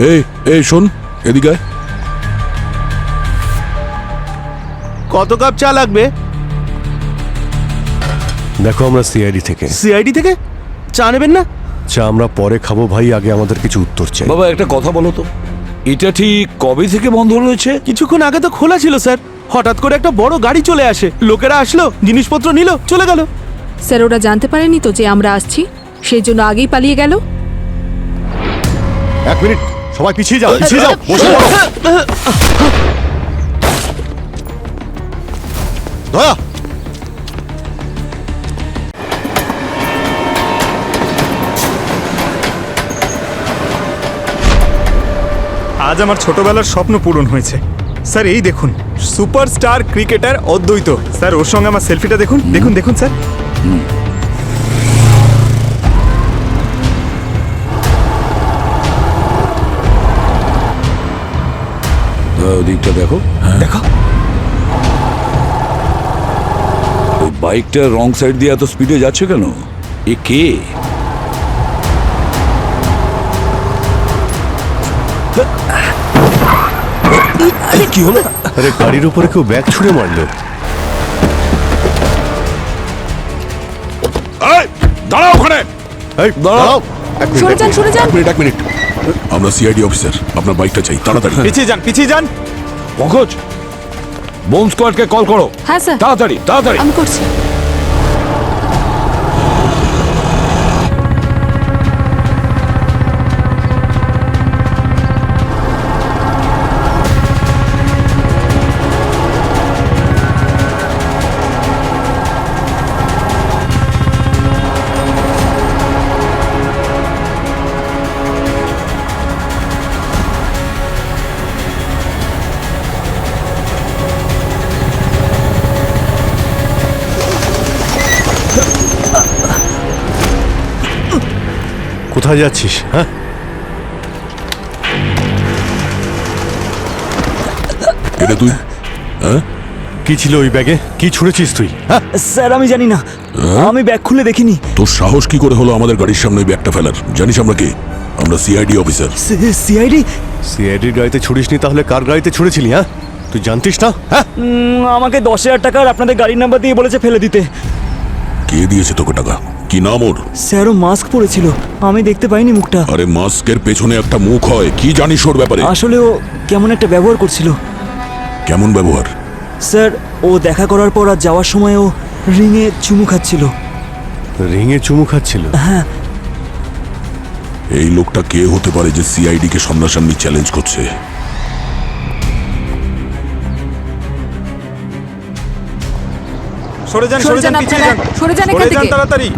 এই এই শোন, এদিকে আয়। কত কাপ চা লাগবে? দেখো, আমরা সিআইডি থেকে। সিআইডি থেকে চা নেবেন না? চা আমরা পরে খাবো ভাই, আগে আমাদের কিছু উত্তর চাই। বাবা একটা কথা বলো তো, এটা ঠিক কবে থেকে বন্ধ রয়েছে? কিছুক্ষণ আগে তো খোলা ছিল স্যার। হঠাৎ করে একটা বড় গাড়ি চলে আসে, লোকেরা আসলো, জিনিসপত্র নিল, চলে গেল। স্যার ওরা জানতে পারেনি তো যে আমরা আসছি, সেই জন্য আগেই পালিয়ে গেল। এক মিনিট, সবাই পিছিয়ে যাও, পিছিয়ে যাও, বসে পড়ো। দয়া, আজ আমার ছোটবেলার স্বপ্ন পূরণ হয়েছে স্যার। এই দেখুন, সুপারস্টার ক্রিকেটার অদ্বৈত স্যার, ওর সঙ্গে আমার সেলফিটা দেখুন, দেখুন দেখুন স্যার। ওদিকটা দেখো। দেখো, ওই বাইকটা রং সাইড দিয়ে এত স্পিডে যাচ্ছে কেন? এ কে? কি হলো? আরে গাড়ির উপরে কেউ ব্যাগ ছুঁড়ে মারলো। দাঁড়াও ওখানে। এই দাঁড়াও, এক মিনিট, সরে যান, সরে যান। এক মিনিট। আমরা সিআইডি অফিসার, আপনার বাইকটা চাই তাড়াতাড়ি। পিছিয়ে যান, পিছিয়ে যান। পঙ্কজ, বোম স্কোয়াডকে কল করো। হ্যাঁ স্যার, তাড়াতাড়ি তাড়াতাড়ি। আমি করছি। কোথায় যাচ্ছিস? হ্যাঁ, এটা তুই? হ্যাঁ, কি ছিল ওই ব্যাগে? কি ছুঁড়েছিস তুই? হ্যাঁ, স্যার আমি জানি না, আমি ব্যাগ খুলে দেখিনি। তোর সাহস কি করে হলো আমাদের গাড়ির সামনে ওই ব্যাগটা ফেলার? জানিস আমরা কে? আমরা সিআইডি অফিসার। সিআইডি? সিআইডির গাড়িতে ছুড়িসনি তাহলে কার গাড়িতে ছুড়েছিলি? হ্যাঁ, তুই জানতিস না? হ্যাঁ, আমাকে 10,000 টাকার আপনাদের গাড়ির নাম্বার দিয়ে বলেছে ফেলে দিতে। কে দিয়েছে তোকে টাকা? কি নাম ওর? স্যারও মাস্ক পরেছিল, আমি দেখতে পাইনি মুখটা। আরে মাস্কের পেছনে একটা মুখ হয়, কি জানিস ওর ব্যাপারে? আসলে ও কেমন একটা ব্যবহার করছিল। কেমন ব্যবহার? স্যার ও দেখা করার পর আর যাওয়ার সময় ও রিংয়ে চুমু খাচ্ছিল। রিংয়ে চুমু খাচ্ছিল? হ্যাঁ। এই লোকটা কে হতে পারে যে সিআইডি কে সামনাসামনি চ্যালেঞ্জ করছে? সরে যান, সরে যান, পিছিয়ে যান, সরে যান এখান সরে যান থেকে। তাড়াতাড়ি।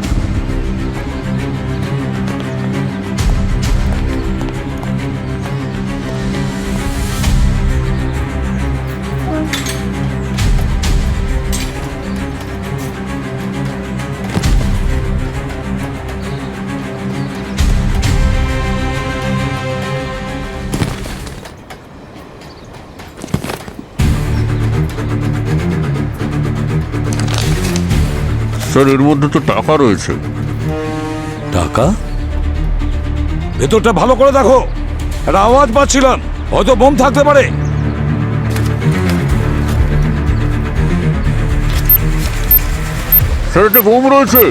স্যার এর মধ্যে তো টাকা রয়েছে। টাকা? ভেতরটা ভালো করে দেখো, একটা আওয়াজ পাচ্ছিলাম, হয়তো বোম থাকতে পারে। স্যার একটা বোম রয়েছে।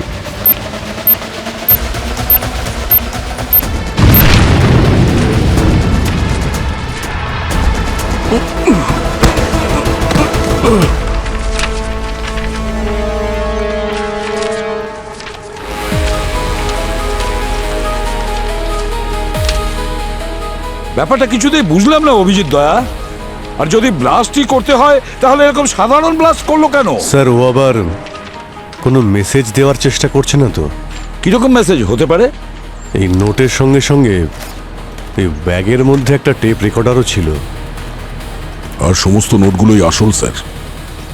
ব্যাপারটা কিছুতেই বুঝলাম না অভিজিৎ দয়া। আর যদি ব্লাস্টই করতে হয় তাহলে এরকম সাধারণ ব্লাস্ট করলো কেন? স্যার ও আবার কোনো মেসেজ দেওয়ার চেষ্টা করছে না তো? কিরকম মেসেজ হতে পারে? এই নোটের সঙ্গে সঙ্গে এই ব্যাগের মধ্যে একটা টেপ রেকর্ডারও ছিল। আর সমস্ত নোটগুলোই আসল স্যার।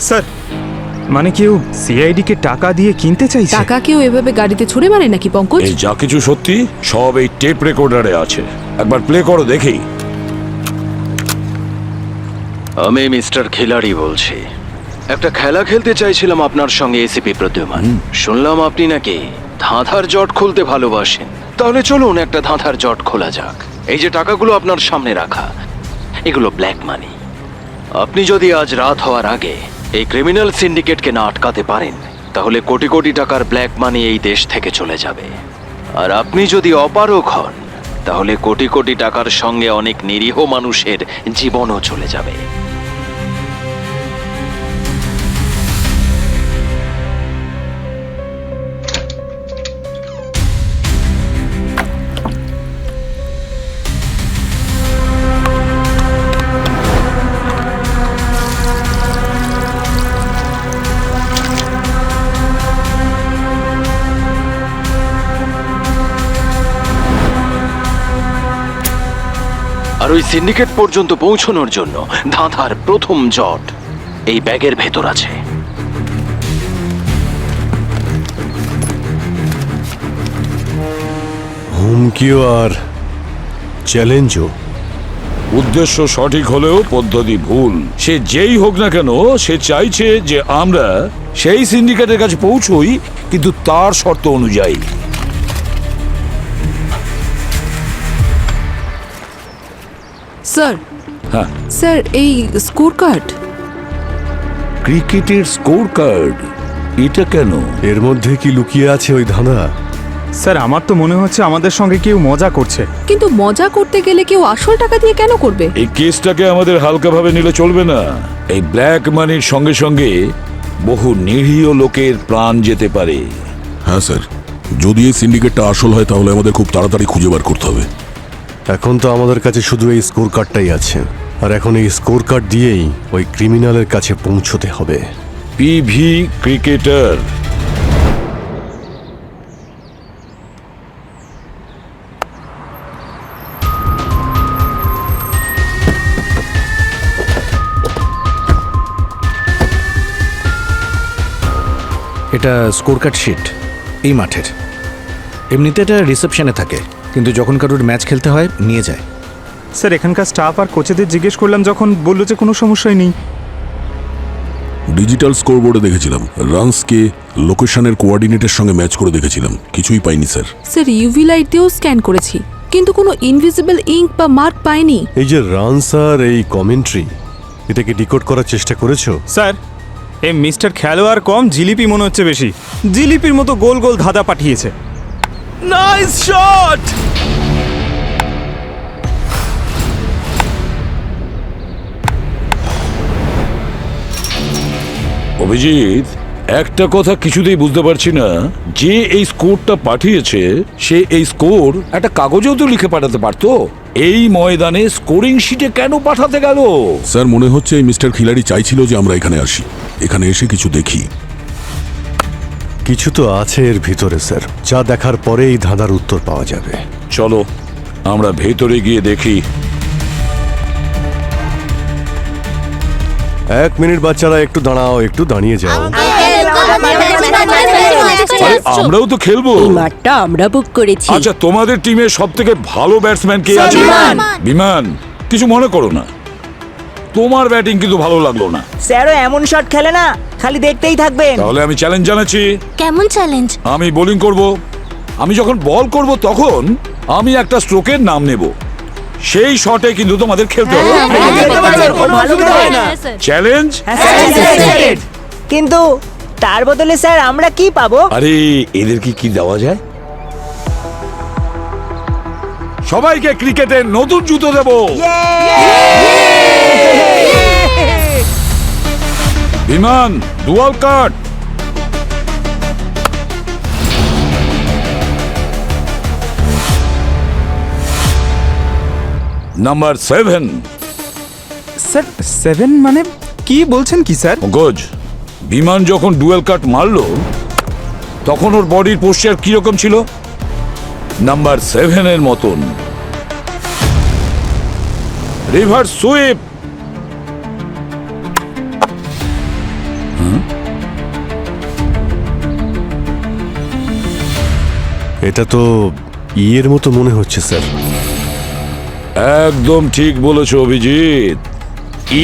স্যার মানে কেউ সিআইডি কে টাকা দিয়ে কিনতে চাইছে? টাকা কেউ এভাবে গাড়িতে ছুড়ে মারে নাকি পঙ্কজ? এই যা কিছু সত্যি সব এই টেপ রেকর্ডারে আছে, একবার প্লে করো দেখি। আমি মিস্টার খিলাড়ি বলছি। একটা খেলা খেলতে চাইছিলাম আপনার সঙ্গে এসিপি প্রদ্যুমান। শুনলাম আপনি নাকি ধাঁধার জট খুলতে ভালোবাসেন। তাহলে চলুন একটা ধাঁধার জট খোলা যাক। এই যে টাকাগুলো আপনার সামনে রাখা, এগুলো ব্ল্যাক মানি। আপনি যদি আজ রাত হওয়ার আগে এই ক্রিমিনাল সিন্ডিকেটকে না আটকাতে পারেন, তাহলে কোটি কোটি টাকার ব্ল্যাক মানি এই দেশ থেকে চলে যাবে। আর আপনি যদি অপারগ হন, তাহলে কোটি কোটি টাকার সঙ্গে অনেক নিরীহ মানুষের জীবনও চলে যাবে। আর ওই সিন্ডিকেট পর্যন্ত পৌঁছানোর জন্য ধাঁধার প্রথম জট এই ব্যাগের ভেতর আছে। হুমকিও আর চ্যালেঞ্জও। উদ্দেশ্য সঠিক হলেও পদ্ধতি ভুল। সে যেই হোক না কেন, সে চাইছে যে আমরা সেই সিন্ডিকেটের কাছে পৌঁছই, কিন্তু তার শর্ত অনুযায়ী। স্যার, হ্যাঁ, স্যার এই স্কোর কার্ড। ক্রিকেটের স্কোর কার্ড? এটা কেন? এর মধ্যে কি লুকিয়ে আছে ওই ধাঁধা? স্যার আমার তো মনে হচ্ছে আমাদের সঙ্গে কেউ মজা করছে। কিন্তু মজা করতে গেলে কেউ আসল টাকা দিয়ে কেন করবে? এই কেসটাকে আমাদের হালকাভাবে নিলে চলবে না। এই ব্ল্যাক মানির সঙ্গে সঙ্গে বহু নিরীহ লোকের প্রাণ যেতে পারে। হ্যাঁ স্যার, যদি এই সিন্ডিকেটটা আসল হয় তাহলে আমাদের খুব তাড়াতাড়ি খুঁজে বার করতে হবে। এখন তো আমাদের কাছে শুধু এই স্কোর কার্ডটাই আছে, আর এখন এই স্কোর কার্ড দিয়েই ওই ক্রিমিনালের কাছে পৌঁছতে হবে। PV cricketer. এটা স্কোর কার্ড শিট এই মাঠের। এমনিতে এটা রিসেপশনে থাকে, কিন্তু যখন কারোর ম্যাচ খেলতে হয় নিয়ে যায়। স্যার এখানকার স্টাফ আর কোচেদের জিজ্ঞেস করলাম, যখন বললো যে কোনো সমস্যাই নেই। ডিজিটাল স্কোরবোর্ডে দেখেছিলাম, রানসকে লোকেশনের কোঅর্ডিনেটের সঙ্গে ম্যাচ করে দেখেছিলাম, কিছুই পাইনি স্যার। স্যার ইউভি লাইট দিয়েও স্ক্যান করেছি, কিন্তু কোনো ইনভিজিবল ইঙ্ক বা মার্ক পাইনি। এই যে রানস আর এই কমেন্ট্রি, এটাকে ডিকোড করার চেষ্টা করেছো? স্যার এই মিস্টার খেলোয়াড় কম, জিলিপি মনে হচ্ছে বেশি। জিলিপির মতো গোল গোল ধাঁধা পাঠিয়েছে। Nice shot! অভিজিৎ, একটা কথা কিছুতেই বুঝতে পারছি না, যে এই স্কোরটা পাঠিয়েছে সে এই স্কোর একটা কাগজেও তো লিখে পাঠাতে পারতো। এই ময়দানে স্কোরিং শিটে কেন পাঠাতে গেল? স্যার মনে হচ্ছে এই মিস্টার খিলাড়ি চাইছিল যে আমরা এখানে আসি, এখানে এসে কিছু দেখি। কিছু তো আছে এর ভিতরে স্যার, যা দেখার পরে এই ধাঁধার উত্তর পাওয়া যাবে। চলো আমরা ভেতরে গিয়ে দেখি। 1 মিনিট বাচ্চারা, একটু দাঁড়াও, একটু দাঁড়িয়ে যাও। আরে, আমরাও তো খেলবো। এই মাঠটা আমরা বুক করেছি। আচ্ছা, তোমাদের টিমে সব থেকে ভালো ব্যাটসম্যান কে আছে? বিমান। কিছু মনে করো না, তোমার ব্যাটিং কিন্তু ভালো লাগলো না। স্যারও এমন শট খেলে না, খালি দেখতেই থাকবেন। তাহলে আমি চ্যালেঞ্জ জানাচ্ছি। কেমন চ্যালেঞ্জ? আমি বোলিং করব। আমি যখন বল করব তখন আমি একটা স্ট্রোকের নাম নেব। সেই শটে কিন্তু তোমাদের খেলতে হবে। চ্যালেঞ্জ? কিন্তু তার বদলে স্যার আমরা কি পাবো? আরে এদের কি দেওয়া যায়? সবাইকে ক্রিকেটের নতুন জুতো দেব। বিমান, ডুয়াল কাট। নাম্বার 7। স্যার 7 মানে কি বলছেন কি স্যার? পঙ্কজ, বিমান যখন ডুয়েল কাট মারলো তখন ওর বডির পোস্টার কিরকম ছিল? নাম্বার 7 এর মতন। Reverse sweep. এটা তো ইয়ের মতো মনে হচ্ছে স্যার। একদম ঠিক বলেছো অভিজিৎ,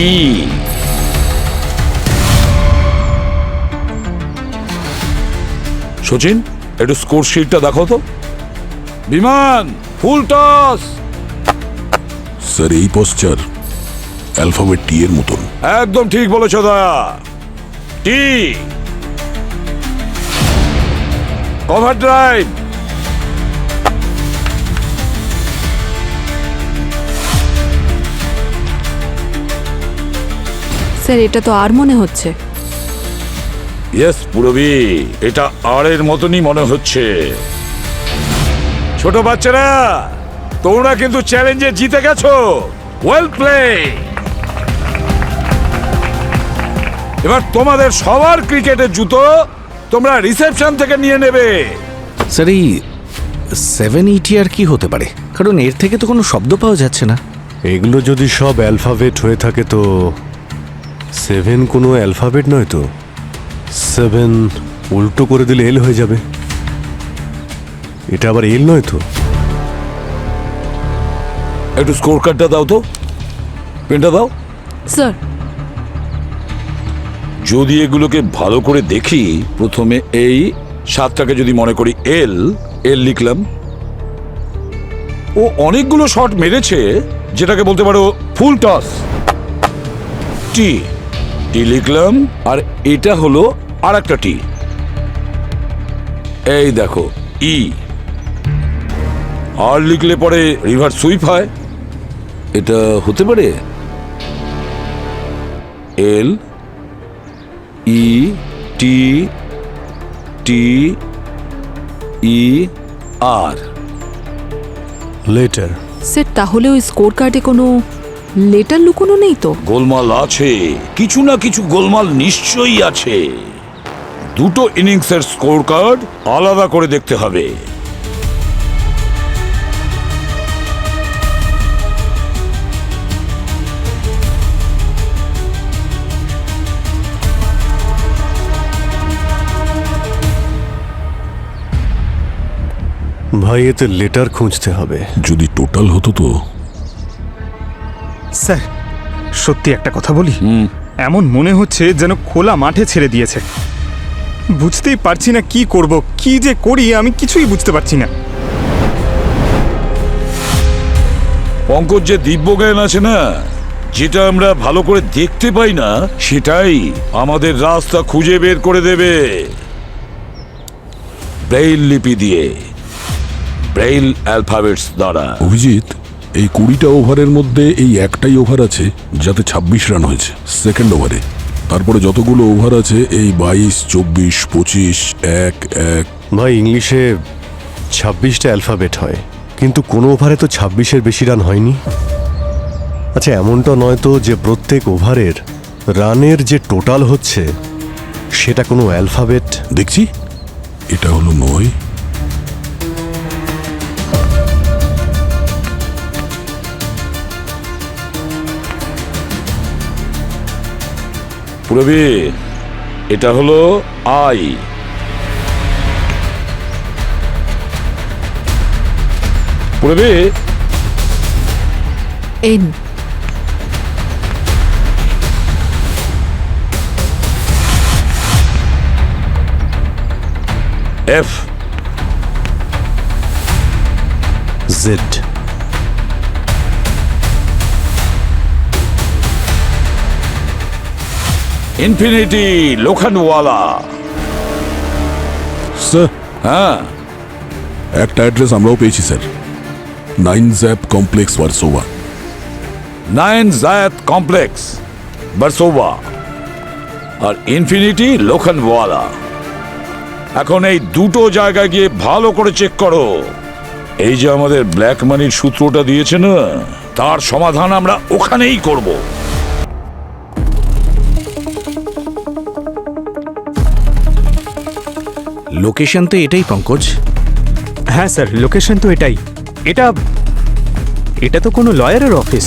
ই। সচিন, একটু স্কোর শিটটা দেখো তো। বিমান, ফুল টস। স্যার এই পশ্চার অ্যালফাবেট টি এর মতন। একদম ঠিক বলেছো দয়া। টি কভার ড্রাইভ। স্যার এটা তো আর মনে হচ্ছে। ইয়েস পুরবি, এটা আর এর মতনই মনে হচ্ছে। ছোট বাচ্চারা, তোমরা কিন্তু চ্যালেঞ্জে জিতে গেছো। Well play. এবার তোমাদের সবার ক্রিকেটের জুতো তোমরা রিসেপশন থেকে নিয়ে নেবে। স্যার এই 780 আর কি হতে পারে? কারণ এর থেকে তো কোনো শব্দ পাওয়া যাচ্ছে না। এগুলো যদি সব অ্যালফাবেট হয়ে থাকে তো 7 কোনো অ্যালফাবেট নয় তো। 7 উল্টো করে দিলে এল হয়ে যাবে। এটা আবার এল নয় তো। একটু স্কোর কার্ডটা দাও তো, পেনটা দাও। স্যার যদি এগুলোকে ভালো করে দেখি, প্রথমে এই 7টাকে যদি মনে করি এল লিখলাম। ও অনেকগুলো শট মেরেছে, যেটাকে বলতে পারো ফুল টস। টি লিখলাম, আর এটা হলো আর একটা টি। এই দেখো ই। আর লিখলে পরে রিভার সুইপ হয়। এটা হতে পারে এল ই টি টি ই আর। লেটার। স্যার তাহলে ওই স্কোর কার্ডে কোনো লেটার লুকোনো নেই তো? গোলমাল আছে, কিছু না কিছু গোলমাল নিশ্চয়ই আছে। দুটো ইনিংসের স্কোর কার্ড আলাদা করে দেখতে হবে। ভাই এতে লেটার খুঁজতে হবে। যদি টোটাল হতো তো। স্যার সত্যি একটা কথা বলি, এমন মনে হচ্ছে যেন খোলা মাঠে ছেড়ে দিয়েছে। বুঝতেই পারছি না কি করব, কি যে করি আমি কিছুই বুঝতে পারছি না। পঙ্কজ, যে দিব্যজ্ঞান আছে না, যেটা আমরা ভালো করে দেখতে পাই না, সেটাই আমাদের রাস্তা খুঁজে বের করে দেবে। ব্রেইল লিপি দিয়ে, ব্রেইল অ্যালফাবেটস দ্বারা। অভিজিৎ, এই 20টা ওভারের মধ্যে এই একটাই ওভার আছে যাতে 26 রান হয়েছে সেকেন্ড ওভারে। তারপরে যতগুলো ওভার আছে এই 22, 24, 25, 1-1। ভাই ইংলিশে 26টা অ্যালফাবেট হয়, কিন্তু কোনো ওভারে তো 26-এর বেশি রান হয়নি। আচ্ছা এমনটা নয় তো যে প্রত্যেক ওভারের রানের যে টোটাল হচ্ছে সেটা কোনো অ্যালফাবেট? দেখছি এটা হলো 9। পুরবি, এটা হলো I. Purabi, N. F. Z. Infinity Lokhandwala. Sir হ্যাঁ, একটা অ্যাড্রেস আমরাও পেয়েছি স্যার। 9 জ্যাপ কমপ্লেক্স ভার্সোভা। 9 জায়াত কমপ্লেক্স বারসোভা আর ইনফিনিটি লোখানওয়ালা। এখন এই দুটো জায়গায় গিয়ে ভালো করে চেক করো। এই যে আমাদের ব্ল্যাক মানির সূত্রটা দিয়েছে না, তার সমাধান আমরা ওখানেই করব। লোকেশন তো এটাই পঙ্কজ। হ্যাঁ স্যার, লোকেশন তো এটাই। এটা তো কোনো লয়ারের অফিস।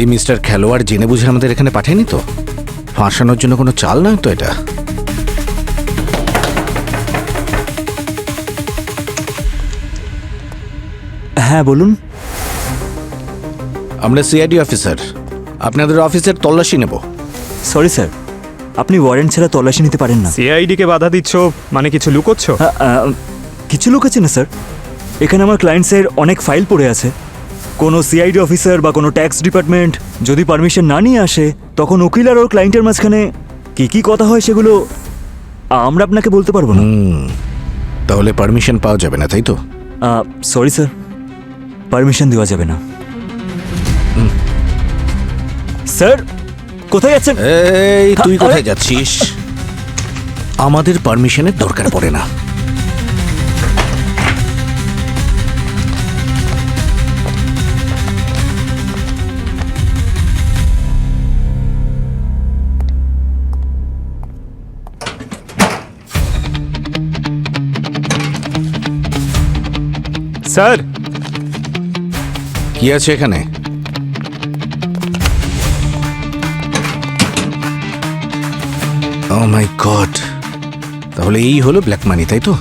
এই মিস্টার খেলোয়াড় জেনে বুঝে আমাদের এখানে পাঠায়নি তো? ফাঁসানোর জন্য কোনো চাল নয় তো এটা? হ্যাঁ বলুন। আমরা সিআইডি অফিসার, আপনাদের অফিসের তল্লাশি নেব। সরি স্যার, আপনি ওয়ারেন্ট ছাড়া তল্লাশি নিতে পারেন না। সিআইডি কে বাধা দিচ্ছ মানে কিছু লুকোচ্ছ? কিছু লোক আছে না স্যার, এখানে আমার ক্লায়েন্টসের অনেক ফাইল পড়ে আছে। কোনো সিআইডি অফিসার বা কোনো ট্যাক্স ডিপার্টমেন্ট যদি পারমিশন না নিয়ে আসে, তখন উকিল আর ওর ক্লায়েন্টের মাঝখানে কি কথা হয় সেগুলো আমরা আপনাকে বলতে পারবো না। তাহলে পারমিশন পাওয়া যাবে না, তাই তো? সরি স্যার, পারমিশন দেওয়া যাবে না। স্যার, কোথায় যাচ্ছেন? এই তুই কোথায় যাচ্ছিস? আমাদের পারমিশনের দরকার পড়ে না। স্যার, কি আছে এখানে? ও মাই গড, তাহলে এই হলো ব্ল্যাক মানি, তাই তো?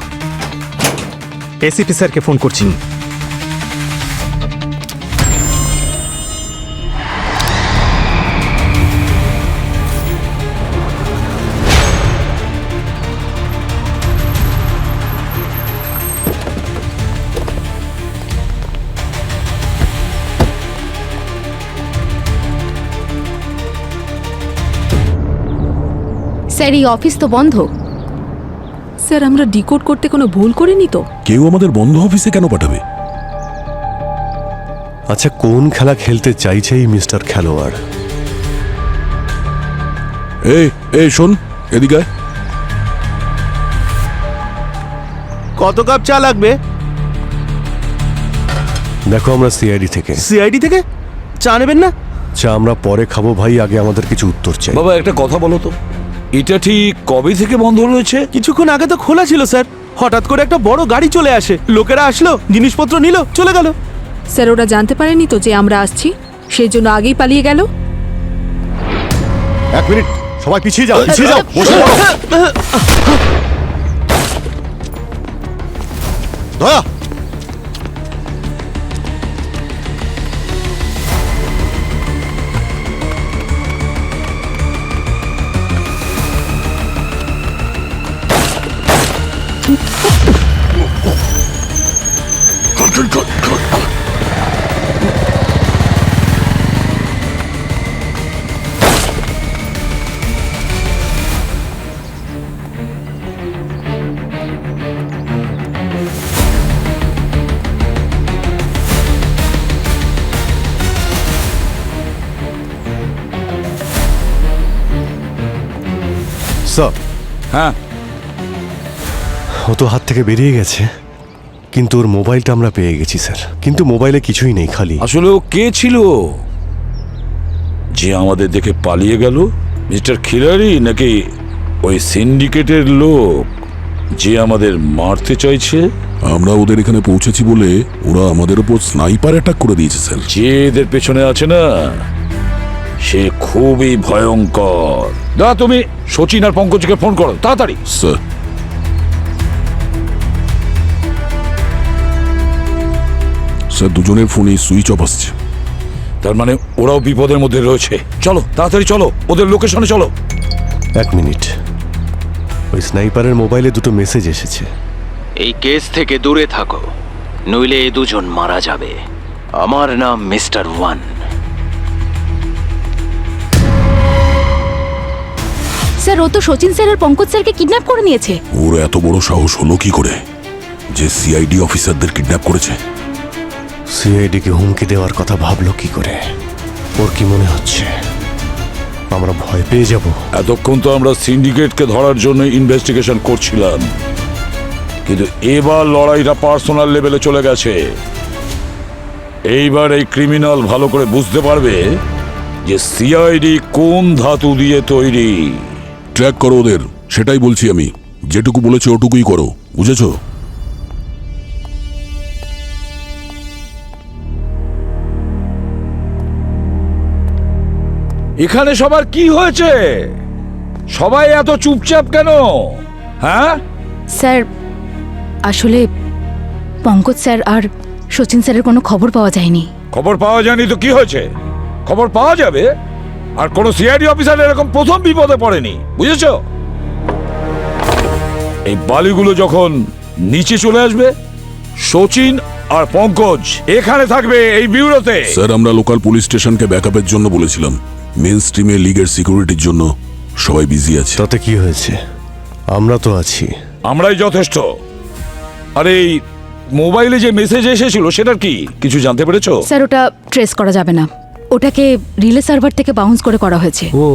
এসিপি স্যারকে ফোন করছি। স্যার, এই অফিস তো বন্ধ। স্যার, আমরা ডিকোড করতে কোনো ভুল করিনি তো? কেউ আমাদের বন্ধ অফিসে কেন পাঠাবে? আচ্ছা, কোন খেলা খেলতে চাইছে এই মিস্টার খেলোয়াড়? এই শোন, এদিকে আয়। কত কাপ চা লাগবে? দেখো, আমরা সিআইডি থেকে। সিআইডি থেকে চা নেবেন না? চা আমরা পরে খাবো ভাই, আগে আমাদের কিছু উত্তর চাই। বাবা, একটা কথা বলো তো, এটা ঠিক কবে থেকে বন্ধ রয়েছে? কিছুক্ষণ আগে তো খোলা ছিল স্যার। হঠাৎ করে একটা বড় গাড়ি চলে আসে, লোকেরা আসলো, জিনিসপত্র নিল, চলে গেল। স্যার, ওরা জানতে পারেনি তো যে আমরা আসছি, সেই জন্য আগেই পালিয়ে গেল। এক মিনিট, সবাই পিছিয়ে যাও, পিছিয়ে যাও, বসে পড়ো। দয়া, স্যার। হ্যাঁ, ও তো হাত থেকে বেরিয়ে গেছে, কিন্তু ওর মোবাইলটা আমরা পেয়ে গেছি স্যার। কিন্তু মোবাইলে কিছুই নেই, খালি। আসলে ও কে ছিল যে আমাদের দেখে পালিয়ে গেল? মিস্টার খিলাড়ি নাকি ওই সিন্ডিকেটের লোক যে আমাদের মারতে চাইছে? আমরা ওদের এখানে পৌঁছেছি বলে ওরা আমাদের উপর স্নাইপার অ্যাটাক করে দিয়েছে স্যার। যে এদের পেছনে আছে না, সে খুবই ভয়ঙ্কর। দা, তুমি সচিন আর পঙ্কজকে ফোন করো তাড়াতাড়ি। স্যার, স্যার দুজনের ফোনই সুইচ অফ আসছে। তার মানে ওরাও বিপদের মধ্যে রয়েছে। চলো তাড়াতাড়ি চলো, ওদের লোকেশনে চলো। এক মিনিট, ওই স্নাইপারের মোবাইলে দুটো মেসেজ এসেছে। এই কেস থেকে দূরে থাকো, নইলে এ দুজন মারা যাবে। আমার নাম মিস্টার ওয়ান। স্যার, ও তো সচিন স্যার আর পঙ্কজ স্যারকে কিডন্যাপ করে নিয়েছে। ওর এত বড় সাহস হলো কি করে যে সিআইডি অফিসারদের কিডন্যাপ করেছে? সিআইডি কে হুমকি দেওয়ার কথা ভাবলো কি করে? ওর কি মনে হচ্ছে আমরা ভয় পেয়ে যাব? এতক্ষণ তো আমরা সিন্ডিকেটকে ধরার জন্য ইনভেস্টিগেশন করছিলাম, কিন্তু এবার লড়াইটা পার্সোনাল লেভেলে চলে গেছে। এইবার এই ক্রিমিনাল ভালো করে বুঝতে পারবে যে সিআইডি কোন ধাতু দিয়ে তৈরি। ট্র্যাক করো ওদের, সেটাই বলছি আমি। যেটুকু বলেছে ওটুকুই করো, বুঝেছো? এখানে সবার কি হয়েছে? সবাই এত চুপচাপ কেন? হ্যাঁ স্যার, আসলে পঙ্কজ স্যার আর সচিন স্যারের কোনো খবর পাওয়া যায়নি। খবর পাওয়া যায়নি তো কি হয়েছে? খবর পাওয়া যাবে। আর কোন সিআইডি অফিসার এরকম প্রথম বিপদে পড়েনি, বুঝেছো? এই বালিগুলো যখন নিচে চলে আসবে, সচিন আর পঙ্কজ এখানে থাকবে এই ব্যুরোতে। স্যার আমরা লোকাল পুলিশ স্টেশনকে ব্যাকআপের জন্য বলেছিলাম। মেন স্ট্রিমে লিগের সিকিউরিটির জন্য সবাই বিজি আছে। তাতে কি হয়েছে, আমরা তো আছি। আমরাই যথেষ্ট। আর এই মোবাইলে যে মেসেজ এসেছিল সেটার কি কিছু জানতে পেরেছো? স্যার ওটা ট্রেস করা যাবে না, ওটাকে রিলে সার্ভার থেকে বাউন্স করে করা হয়েছে। ও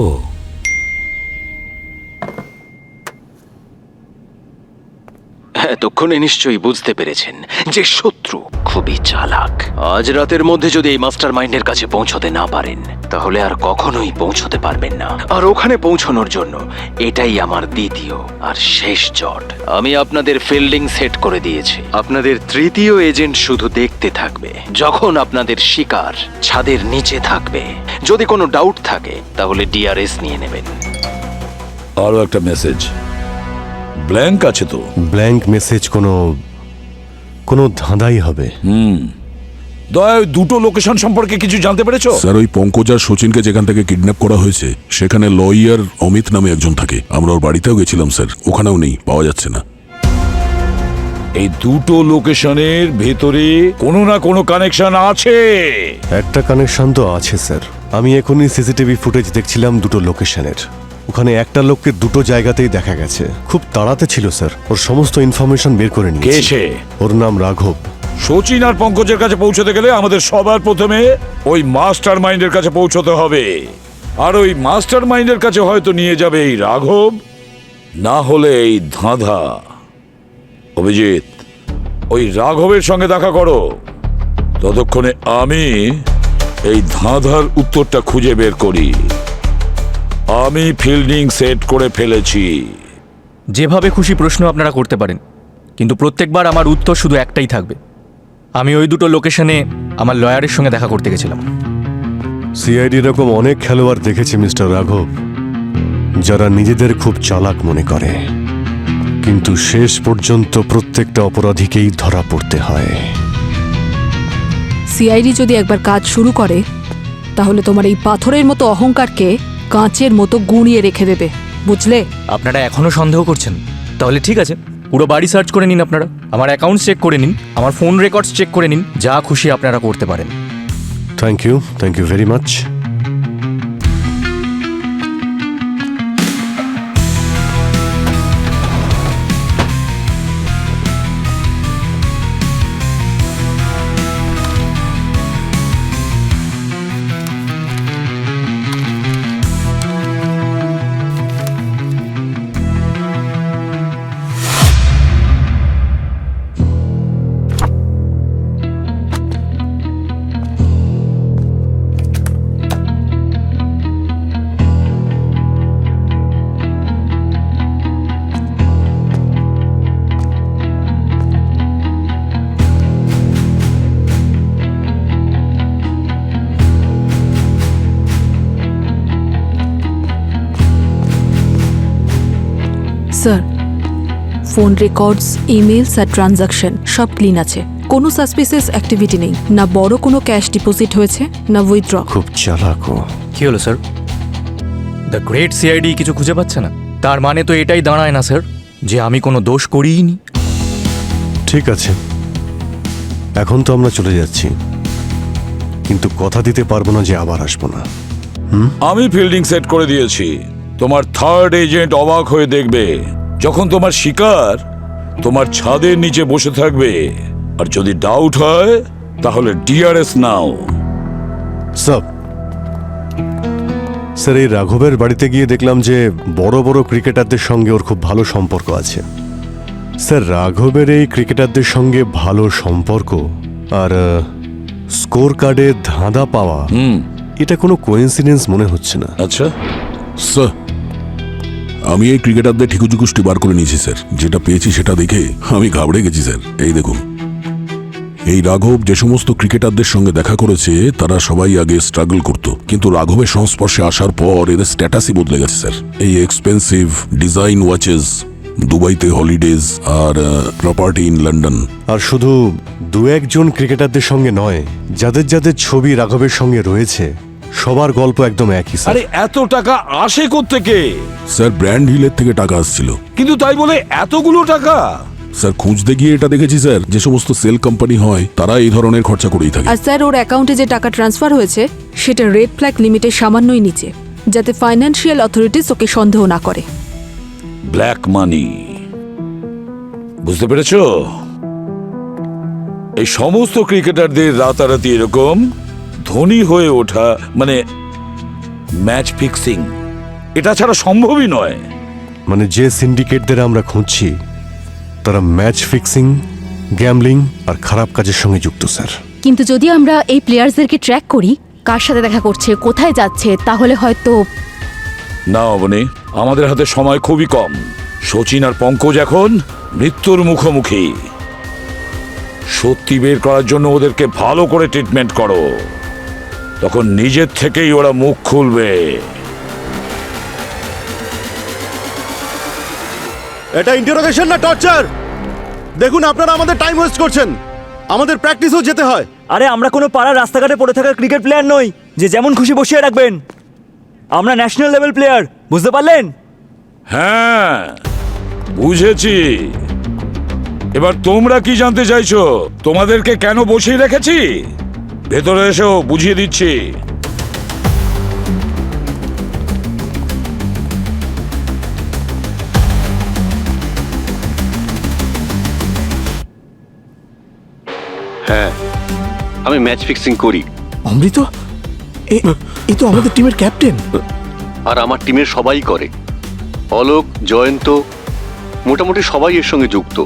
এতক্ষণে নিশ্চয়ই বুঝতে পেরেছেন যে শত্রু খুবই চালাক। আজ রাতের মধ্যে যদি এই মাস্টার মাইন্ডের কাছে পৌঁছতে না পারেন তাহলে আর কখনোই পৌঁছতে পারবেন না। আর ওখানে পৌঁছানোর জন্য এটাই আমার দ্বিতীয় আর শেষ জট। আমি আপনাদের ফিল্ডিং সেট করে দিয়েছি। আপনাদের তৃতীয় এজেন্ট শুধু দেখতে থাকবে যখন আপনাদের শিকার ছাদের নিচে থাকবে। যদি কোনো ডাউট থাকে তাহলে ডিআরএস নিয়ে নেবেন। আরো একটা মেসেজ ব্ল্যাঙ্ক আছে তো? ব্ল্যাঙ্ক মেসেজ কোনো ধাঁধাই হবে। দয়া ওই দুটো লোকেশন সম্পর্কে কিছু জানতে পেরেছো? স্যার ওই পঙ্কজ আর সচিনকে যেখান থেকে কিডন্যাপ করা হয়েছে সেখানে লয়ার অমিত নামে একজন থাকে। আমরা ওর বাড়িতেও গেছিলাম স্যার, ওখানেও নেই, পাওয়া যাচ্ছে না। এই দুটো লোকেশনের ভেতরে কোনো না কোনো কানেকশন আছে। একটা কানেকশন তো আছে স্যার। আমি এখনই সিসিটিভি ফুটেজ দেখছিলাম দুটো লোকেশনের। ওখানে একটা লোককে দুটো জায়গাতেই দেখা গেছে। খুব তাড়াতে ছিল স্যার, ওর সমস্ত ইনফরমেশন বের করে কে নিয়েছি। সে? ওর নাম রাঘব। সচিন আর পঙ্কজের কাছে পৌঁছতে গেলে আমাদের সবার প্রথমে ওই মাস্টার মাইন্ডের কাছে পৌঁছতে হবে। আর ওই মাস্টার মাইন্ডের কাছে হয়তো নিয়ে যাবে এই রাঘব, না হলে এই ধাঁধা। অভিজিৎ, ওই রাঘবের সঙ্গে দেখা করো, ততক্ষণে আমি এই ধাঁধার উত্তরটা খুঁজে বের করি। আমি ফিল্ডিং সেট করে ফেলেছি। যেভাবে খুশি প্রশ্ন আপনারা করতে পারেন, কিন্তু প্রত্যেকবার আমার উত্তর শুধু একটাই থাকবে। আমি ওই দুটো লোকেশনে আমার লয়ারের সঙ্গে দেখা করতে গেছিলাম। সিআইডি এরকম অনেক খেলোয়াড় দেখেছে মিস্টার রাঘব, যারা নিজেদের খুব চালাক মনে করে, কিন্তু শেষ পর্যন্ত প্রত্যেকটা অপরাধীকেই ধরা পড়তে হয়। সিআইডি যদি একবার কাজ শুরু করে তাহলে তোমার এই পাথরের মতো অহংকারকে কাঁচের মতো গুঁড়িয়ে রেখে দেবে, বুঝলে? আপনারা এখনো সন্দেহ করছেন? তাহলে ঠিক আছে, পুরো বাড়ি সার্চ করে নিন, আপনারা আমার অ্যাকাউন্টস চেক করে নিন, আমার ফোন রেকর্ডস চেক করে নিন, যা খুশি আপনারা করতে পারেন। Thank you very much. Sir, phone records, emails আর ট্রানজাকশন সব ক্লিন আছে। কোনো সাসপিসিয়াস অ্যাক্টিভিটি নেই, না বড় কোনো ক্যাশ ডিপোজিট হয়েছে না উইথড্র। খুব চালাক ও। কি হলো স্যার? দ্য গ্রেট সিআইডি কিছু খুঁজে পাচ্ছে না? তার মানে তো এটাই দাঁড়ায় না স্যার যে আমি কোনো দোষ করিনি। ঠিক আছে, এখন তো আমরা চলে যাচ্ছি, কিন্তু কথা দিতে পারবো না যে আবার আসবো না। আমি ফিল্ডিং সেট করে দিয়েছি। তোমার থার্ড এজেন্ট অবাক হয়ে দেখবে যখন তোমার শিকার তোমার ছাদের নিচে বসে থাকবে। আর যদি ডাউট হয় তাহলে ডিআরএস নাও। স্যার, এই রাঘবের বাড়িতে গিয়ে দেখলাম যে বড় বড় ক্রিকেটারদের সঙ্গে ওর খুব ভালো সম্পর্ক আছে। স্যার, রাঘবের এই ক্রিকেটারদের সঙ্গে ভালো সম্পর্ক আর স্কোর কার্ডে ধাঁধা পাওয়া, এটা কোনো কোইন্সিডেন্স মনে হচ্ছে না। আচ্ছা স্যার, আমি এই ক্রিকেটারদের ঠিকুজুকুষ্টি বার করে নিয়েছি স্যার। যেটা পেয়েছি সেটা দেখে আমি ঘাবড়ে গেছি স্যার। এই দেখুন, এই রাঘব যে সমস্ত ক্রিকেটারদের সঙ্গে দেখা করেছে তারা সবাই আগে স্ট্রাগল করত, কিন্তু রাঘবের সংস্পর্শে আসার পর এদের স্ট্যাটাসই বদলে গেছে স্যার। এই এক্সপেন্সিভ ডিজাইন ওয়াচেস, দুবাইতে হলিডেজ আর প্রপার্টি ইন লন্ডন। আর শুধু দু একজন ক্রিকেটারদের সঙ্গে নয়, যাদের যাদের ছবি রাঘবের সঙ্গে রয়েছে সবার গল্প একদম একই স্যার। আরে এত টাকা আসে কোত্থেকে? স্যার ব্র্যান্ড হিলের থেকে টাকা আসছিল। কিন্তু তাই বলে এতগুলো টাকা? স্যার খুঁজতে গিয়ে এটা দেখেছি স্যার, যে সমস্ত সেল কোম্পানি হয় তারা এই ধরনের খরচা করেই থাকে। আর স্যার ওর অ্যাকাউন্টে যে টাকা ট্রান্সফার হয়েছে সেটা রেড ফ্ল্যাগ লিমিটের সামান্যই নিচে, যাতে ফাইন্যান্সিয়াল অথরিটিস ওকে সন্দেহ না করে। ব্ল্যাক মানি, বুঝতে পেরেছো? এই সমস্ত ক্রিকেটারদের রাতারাতি এরকম ধনী হয়ে ওঠা মানে ম্যাচ ফিক্সিং, এটা ছাড়া সম্ভবই নয়। মানে যে সিন্ডিকেটদের আমরা খুঁজছি তারা ম্যাচ ফিক্সিং, গ্যামলিং আর খারাপ কাজের সঙ্গে যুক্ত স্যার। কিন্তু যদি আমরা এই প্লেয়ার্সদেরকে ট্র্যাক করি, কার সাথে দেখা করছে, কোথায় যাচ্ছে, তাহলে হয়তো না অবনী, আমাদের হাতে সময় খুবই কম। সচিন আর পঙ্কজ এখন মৃত্যুর মুখোমুখি। সত্যি বের করার জন্য ওদেরকে ভালো করে ট্রিটমেন্ট করো, তখন নিজের থেকেই ওরা মুখ খুলবে। এটা ইন্টারোগেশন না টর্চার। দেখুন আপনারা আমাদের টাইম ওয়েস্ট করছেন, আমাদের প্র্যাকটিসও যেতে হয়। আরে আমরা কোনো পাড়ার রাস্তাঘাটে পড়ে থাকা ক্রিকেট প্লেয়ার নই যে যেমন খুশি বসিয়ে রাখবেন। আমরা ন্যাশনাল লেভেল প্লেয়ার, বুঝতে পারলেন? হ্যাঁ বুঝেছি। এবার তোমরা কি জানতে চাইছো? তোমাদেরকে কেন বসিয়ে রেখেছি? ভেতরে এসো, বুঝিয়ে দিচ্ছি। হ্যাঁ, আমি ম্যাচ ফিক্সিং করি। অমৃত, এই তো আমাদের টিমের ক্যাপ্টেন। আর আমার টিমের সবাই করে। অলোক, জয়ন্ত, মোটামুটি সবাই এর সঙ্গে যুক্ত।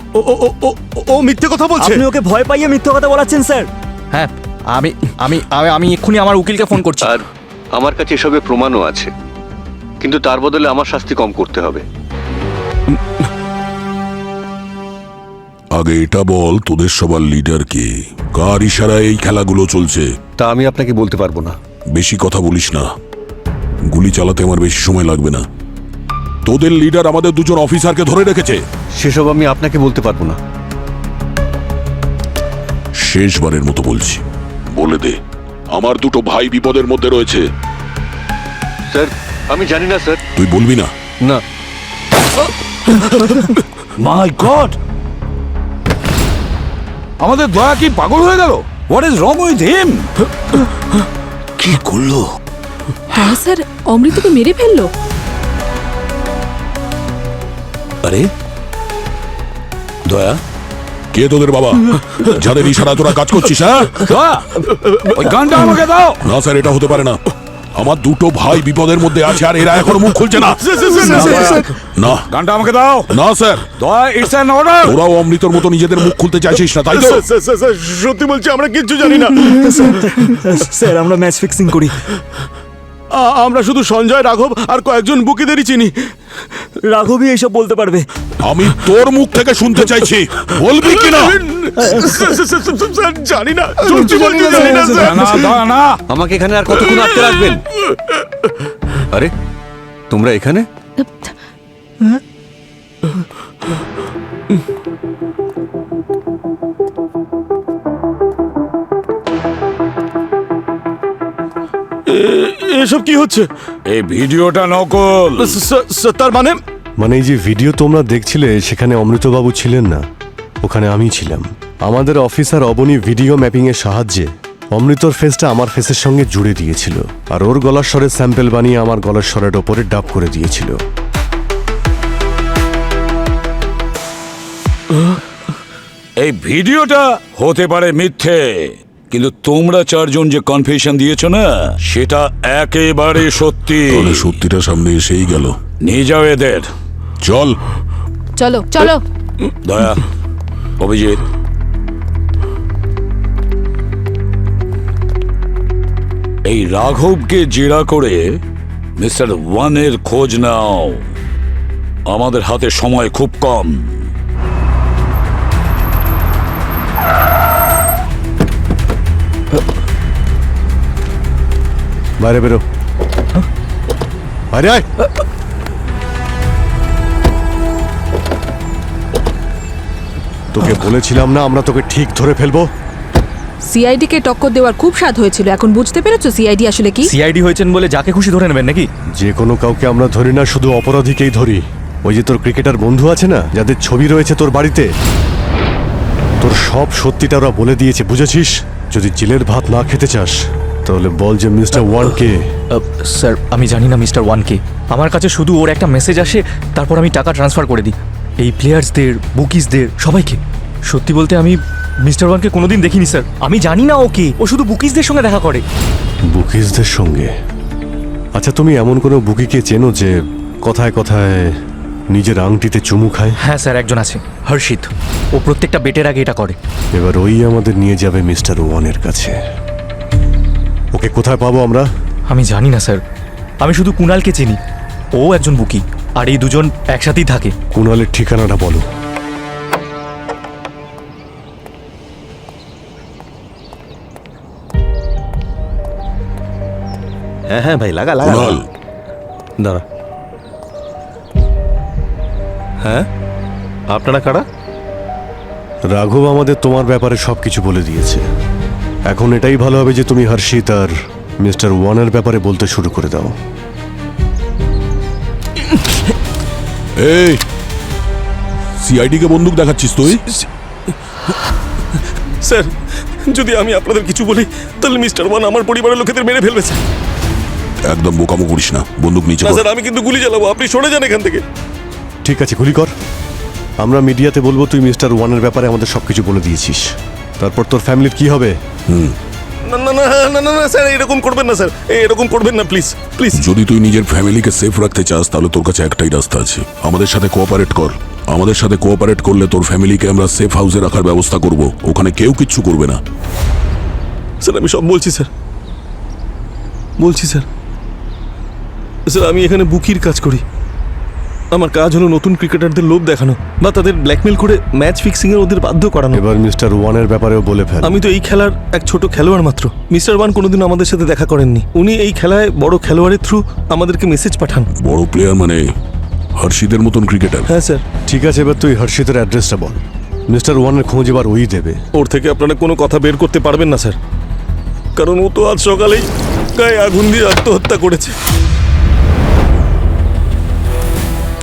ও মিথ্যে কথা বলছে। আপনি ওকে ভয় পাইয়ে মিথ্যা কথা বলাচ্ছেন স্যার। হ্যাঁ, আমি আমি আমি এক্ষুনি আমার উকিলকে ফোন করছি। আর আমার কাছে এসবের প্রমাণও আছে, কিন্তু তার বদলে আমার শাস্তি কম করতে হবে। আগে এটা বল, তোদের সবার লিডার কে? কার ইশারায় এই খেলাগুলো চলছে? তা আমি আপনাকে বলতে পারবো না। বেশি কথা বলিস না, গুলি চালাতে আমার বেশি সময় লাগবে না। তোদের লিডার আমাদের দুজন অফিসারকে ধরে রেখেছে। সেসব আমি আপনাকে বলতে পারবো না। শেষবারের মতো বলছি, বলে দে, আমার দুটো ভাই বিপদের মধ্যে রয়েছে। স্যার আমি জানি না স্যার। তুই বলবি না? না। মাই গড, আমাদের দয়া কি পাগল হয়ে গেল? What is wrong with him? কি করলো? হ্যাঁ স্যার, অমৃতকে মেরে ফেললো। আরে দয়া, কে তোদের বাবা, যাদের ইশারা তোরা কাজ করছিস? হ্যাঁ, দয়া, ওই গানটা আমাকে দাও। না স্যার, এটা হতে পারে না। আমার দুটো ভাই বিপদের মধ্যে আছে আর এরা এখনো মুখ খুলছে না। না, গানটা আমাকে দাও। না স্যার, দয়া, ইটস অ্যান অর্ডার। তোরাও অমৃতর মতো নিজেদের মুখ খুলতে চাইছিস না, তাই তো? সত্যি বলছি, আমরা কিচ্ছু জানি না। স্যার আমরা ম্যাচ ফিক্সিং করি। আমরা শুধু সঞ্জয়, রাঘব আর কয়েকজন বুকিদেরই চিনি। রাঘবই এইসব বলতে পারবে। আমি তোর মুখ থেকে শুনতে চাইছি, বলবি কিনা? জানি না, না দয়া না। আমাকে এখানে আর কতক্ষণ আটকে রাখবেন? আরে তোমরা এখানে? এসব কি হচ্ছে? এই ভিডিওটা নকল। তার মানে এই যে ভিডিও তোমরা দেখছিলে, সেখানে অমৃতবাবু ছিলেন না, ওখানে আমি ছিলাম। আমাদের অফিসার অবনী ভিডিও ম্যাপিং এর সাহায্যে অমৃতর ফেসটা আমার ফেসের সঙ্গে জুড়ে দিয়েছিল, আর ওর গলার স্বরের স্যাম্পল বানিয়ে আমার গলার স্বরের ওপরে ডাব করে দিয়েছিল। এই ভিডিওটা হতে পারে মিথ্যে, কিন্তু তোমরা চারজন যে কনফেশন দিয়েছো না, সেটা একেবারে সত্যি। তাহলে সত্যিটা সামনে এসেই গেল। নিয়ে যাও এদের। চল। চলো চলো। দয়া, অভিজিৎ, এই রাঘবকে জেরা করে মিস্টার ওয়ানের খোঁজ নাও। আমাদের হাতে সময় খুব কম। বাইরে বেরো, বাইরে আয়। তোকে বলেছিলাম না আমরা তোকে ঠিক ধরে ফেলবো। সিআইডি কে টক্কর দেওয়ার খুব স্বাদ হয়েছিল, এখন বুঝতে পেরেছো সিআইডি আসলে কি? সিআইডি হয়েছেন বলে যাকে খুশি ধরে নেবেন নাকি? যে কোনো কাউকে আমরা ধরি না, শুধু অপরাধীকেই ধরি। ওই যে তোর ক্রিকেটার বন্ধু আছে না, যাদের ছবি রয়েছে তোর বাড়িতে, তোর সব সত্যিটা ওরা বলে দিয়েছে, বুঝেছিস? যদি জেলের ভাত না খেতে চাস তাহলে বল যে মিস্টার ওয়ানকে। স্যার আমি জানি না মিস্টার ওয়ানকে। আমার কাছে শুধু ওর একটা মেসেজ আসে, তারপর আমি টাকা ট্রান্সফার করে দিই এই প্লেয়ার্সদের, বুকিসদের, সবাইকে। সত্যি বলতে আমি মিস্টার ওয়ানকে কোনোদিন দেখিনি স্যার। আমি জানি না ওকে, ও শুধু বুকিসদের সঙ্গে দেখা করে। বুকিসদের সঙ্গে? আচ্ছা, তুমি এমন কোনো বুকিকে চেনো যে কথায় কথায় নিজের আংটিতে চুমু খায়? হ্যাঁ স্যার, একজন আছে, হর্ষিত। ও প্রত্যেকটা বেটের আগে এটা করে। এবার ওই আমাদের নিয়ে যাবে মিস্টার ওয়ানের কাছে। ওকে কোথায় পাবো আমরা? আমি জানি না স্যার, আমি শুধু কুণালকে চিনি, ও একজন বুকি, আর এই দুজন একসাথেই থাকে। কুণালের ঠিকানাটা বলো। হ্যাঁ হ্যাঁ ভাই, লাগা লাগা। কুণাল, দাঁড়া। হ্যাঁ, আপনারা কারা? রাঘব আমাদের তোমার ব্যাপারে সবকিছু বলে দিয়েছে। এখন এটাই ভালো হবে যে তুমি হর্ষিত আর মিস্টার ওয়ানের ব্যাপারে বলতে শুরু করে দাও। এই সিআইডি কে বন্দুক দেখাচ্ছিস তুই? স্যার, যদি আমি আপনাদের কিছু বলি তাহলে মিস্টার ওয়ান আমার পরিবারের লোকেদের মেরে ফেলবে স্যার। একদম বোকামো করিস না, বন্দুক নিচে না কর। স্যার, আমি কিন্তু গুলি চালাবো, আপনি সরে যান এখান থেকে। ঠিক আছে, গুলি কর। আমরা মিডিয়াতে বলবো তুই মিস্টার ওয়ানের ব্যাপারে আমাদের সবকিছু বলে দিয়েছিস। তারপর তোর ফ্যামিলির কি হবে? না না না না না না স্যার, এরকম করবেন না স্যার, এরকম করবেন না প্লিজ প্লিজ। যদি তুই নিজের ফ্যামিলিকে সেফ রাখতে চাস তাহলে তোর কাছে একটাই রাস্তা আছে, আমাদের সাথে কোঅপারেট কর। আমাদের সাথে কোঅপারেট করলে তোর ফ্যামিলিকে আমরা সেফ হাউসে রাখার ব্যবস্থা করব, ওখানে কেউ কিচ্ছু করবে না। স্যার আমি সব বলছি স্যার, বলছি স্যার। স্যার আমি এখানে বুকির কাজ করি। আমার কাজ হলো নতুন ক্রিকেটারদের লোভ দেখানো বা তাদের ব্ল্যাকমেল করে ম্যাচ ফিক্সিং এর ওদের বাধ্য করানো। এবার মিস্টার ওয়ানের ব্যাপারেও বলে ফেল। আমি তো এই খেলার এক ছোট খেলোয়াড় মাত্র। মিস্টার ওয়ান কোনোদিন আমাদের সাথে দেখা করেননি। উনি এই খেলায় বড় খেলোয়াড়ের থ্রু আমাদেরকে মেসেজ পাঠান। বড় প্লেয়ার মানে হর্ষিদের মতন ক্রিকেটার? হ্যাঁ স্যার। ঠিক আছে, এবার তুই হর্ষিতের অ্যাড্রেসটা বল। মিস্টার ওয়ানের খোঁজ এবার ওই দেবে। ওর থেকে আপনারা কোনো কথা বের করতে পারবেন না স্যার, কারণ ও তো আজ সকালেই গায়ে আগুন দিয়ে আত্মহত্যা করেছে।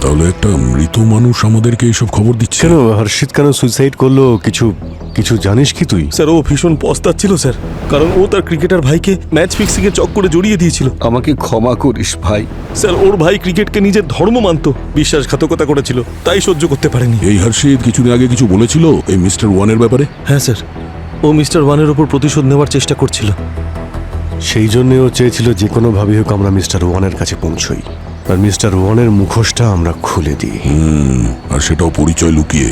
তাহলে একটা মৃত মানুষ আমাদেরকে এইসব খবর দিচ্ছে কেন? হর্ষিত কেন সুইসাইড করলো কিছু কিছু জানিস কি তুই? স্যার ও ভীষণ পস্তাচ্ছিল স্যার, কারণ ও তার ক্রিকেটার ভাইকে ম্যাচ ফিক্সিং এর চক্করে জড়িয়ে দিয়েছিল। আমাকে ক্ষমা করিস ভাই। স্যার ওর ভাই ক্রিকেটকে নিজের ধর্ম মানত, বিশ্বাসঘাতকতা করেছিল, তাই সহ্য করতে পারেনি। এই হর্ষিত কিছুদিন আগে কিছু বলেছিল এই মিস্টার ওয়ানের ব্যাপারে? হ্যাঁ স্যার, ও মিস্টার ওয়ানের ওপর প্রতিশোধ নেওয়ার চেষ্টা করছিল। সেই জন্য ও চেয়েছিল যে কোনোভাবেই হোক আমরা মিস্টার ওয়ানের কাছে পৌঁছই আর মিস্টার ওয়ানের মুখোশটা আমরা খুলে দিই। আর সেটাও পরিচয় লুকিয়ে,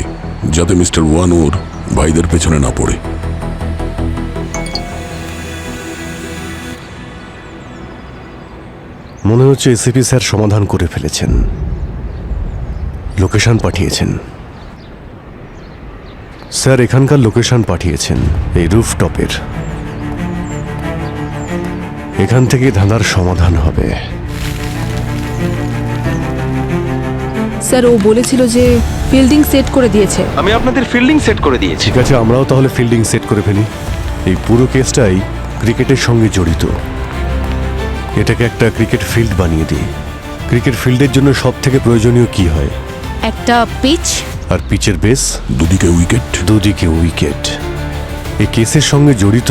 যাতে মিস্টার ওয়ান ওর ভাইদের পেছনে না পড়ে। মনে হচ্ছে এসিপি স্যার সমাধান করে ফেলেছেন, লোকেশন পাঠিয়েছেন। স্যার এখানকার লোকেশন পাঠিয়েছেন, এই রুফটপের। এখান থেকে ধাঁধার সমাধান হবে। স্যার ও বলেছিল যে ফিল্ডিং সেট করে দিয়েছে। আমি আপনাদের ফিল্ডিং সেট করে দিয়েছি। ঠিক আছে, আমরাও তাহলে ফিল্ডিং সেট করে ফেলি। এই পুরো কেসটাই ক্রিকেটের সঙ্গে জড়িত। এটাকে একটা ক্রিকেট ফিল্ড বানিয়ে দিই। ক্রিকেট ফিল্ডের জন্য সব থেকে প্রয়োজনীয় কি হয়? একটা পিচ আর পিচের বেস, দুদিকে উইকেট। দুদিকে উইকেট। এই কেসের সঙ্গে জড়িত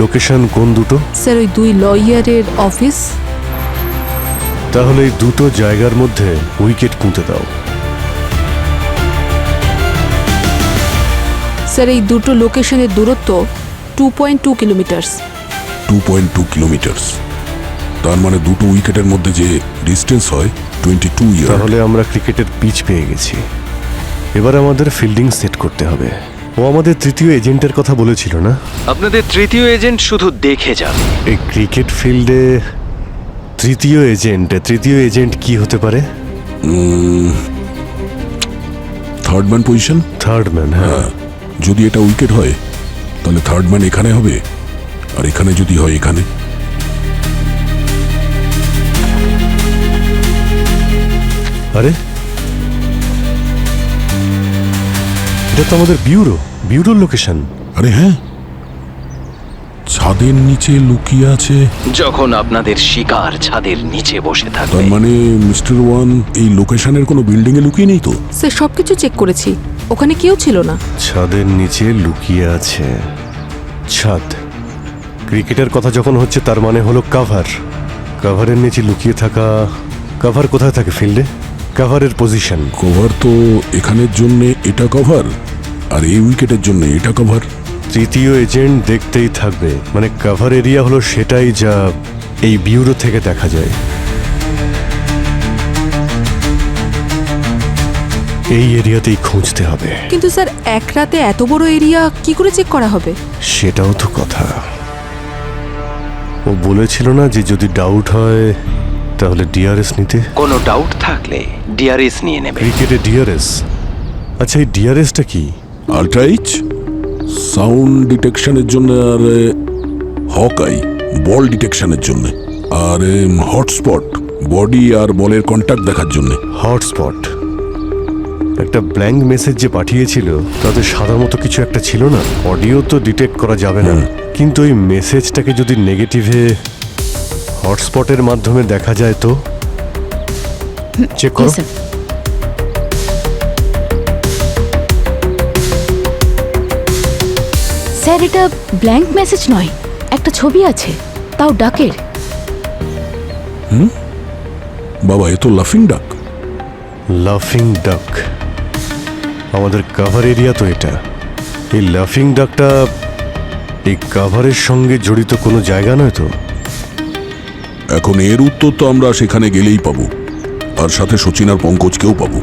লোকেশন কোন দুটো? স্যার ওই দুই লয়ারের অফিস। তাহলে এই দুটো জায়গার মধ্যে উইকেট পুঁতে দাও। স্যার এই দুটো লোকেশনের দূরত্ব 2.2 কিলোমিটার। 2.2 কিলোমিটার, তার মানে দুটো উইকেটের মধ্যে যে ডিস্টেন্স হয় 22 ইয়ার। তাহলে আমরা ক্রিকেটের পিচ পেয়ে গেছি। এবার আমাদের ফিল্ডিং সেট করতে হবে। ও আমাদের তৃতীয় এজেন্টের কথা বলেছিল না? আপনাদের তৃতীয় এজেন্ট শুধু দেখে যান। এই ক্রিকেট ফিল্ডে তৃতীয় এজেন্ট কি হতে পারে? Third man position. Third man, হ্যাঁ। যদি এটা উইকেট হয় তাহলে থার্ড ম্যান এখানে হবে, আর এখানে যদি হয় এখানে। আরে এটা তো আমাদের বিউরোর লোকেশন। আরে হ্যাঁ, ছাদের নিচে লুকিয়ে আছে। যখন আপনাদের শিকার ছাদের নিচে বসে তার থাকবে। মানে মিস্টার ওয়ান এই লোকেশনের কোনো বিল্ডিং এ লুকিয়ে নেই তো? স্যার সবকিছু চেক করেছি, ওখানে কেউ ছিল না। ছাদের নিচে লুকিয়ে আছে। ছাদ, ক্রিকেটের কথা যখন হচ্ছে তার মানে হলো কাভার। কাভারের নিচে লুকিয়ে থাকা। কাভার কোথায় থাকে ফিল্ডে? কাভারের পজিশন। কভার তো এখানের জন্য এটা কভার, আর এই উইকেটের জন্য এটা কভার। তৃতীয় এজেন্ট দেখতেই থাকবে, মানে কাভার এরিয়া হলো সেটাই যা এই ব্যুরো থেকে দেখা যায়। এই এরিয়াতেই খুঁজতে হবে। কিন্তু স্যার এক রাতে এত বড় এরিয়া কি করে চেক করা হবে? সেটাও তো কথা। ও বলেছিল না যে যদি ডাউট হয় তাহলে ডিআরএস নিতে। কোনো ডাউট থাকলে ডিআরএস নিয়ে নেবে। ক্রিকেটে ডিআরএস? আচ্ছা, এই ডিআরএসটা কি? আল্ট্রাইচ সাউন্ড ডিটেকশনের জন্য, আর হকাই বল ডিটেকশনের জন্য, আর হটস্পট বডি আর বলের কন্ট্যাক্ট দেখার জন্য। হটস্পট? একটা ব্ল্যাঙ্ক মেসেজ যে পাঠিয়েছিল তাতে সাদা মতো কিছু একটা ছিল না? অডিও তো ডিটেক্ট করা যাবে না, কিন্তু ওই মেসেজটাকে যদি নেগেটিভে হটস্পটের মাধ্যমে দেখা যায় তো চেক করো। স্যার এটা ব্ল্যাঙ্ক মেসেজ নয়, একটা ছবি আছে, তাও ডাকের। বাবা, এ তো লাফিং ডাক। লাফিং ডাক? আমাদের কাভার এরিয়া তো এটা। এই লাফিং ডাকটা এই কাভারের সঙ্গে জড়িত কোনো জায়গা নয় তো? এখন এর উত্তর তো আমরা সেখানে গেলেই পাবো, আর সাথে সচিন আর পঙ্কজকেও পাবো।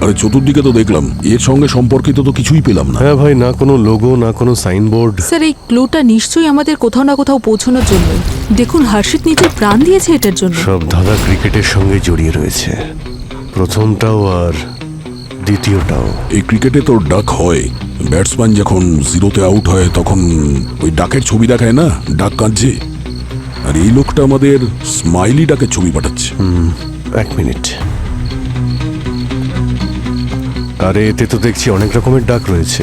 আরে চতুর্দিকে তো দেখলাম, এর সঙ্গে সম্পর্কিত তো কিছুই পেলাম না। হ্যাঁ ভাই, না কোনো লোগো, না কোনো সাইনবোর্ড। স্যার এই ক্লুটা নিশ্চয়ই আমাদের কোথাও না কোথাও পৌঁছানোর জন্য। দেখুন হর্ষিত নিজের প্রাণ দিয়েছে এটার জন্য। সব ধাঁধা ক্রিকেটের সঙ্গে জড়িয়ে রয়েছে, প্রথমটাও আর দ্বিতীয়টাও। এই ক্রিকেটে তো ডাক হয়, ব্যাটসম্যান যখন জিরোতে আউট হয় তখন ওই ডাকের ছবি দেখায় না, ডাক কাঁদছে। আর এই লোকটা আমাদের স্মাইলি ডাকের ছবি পাঠাচ্ছে। এক মিনিট, আরে এতে তো দেখছি অনেক রকমের ডাক রয়েছে।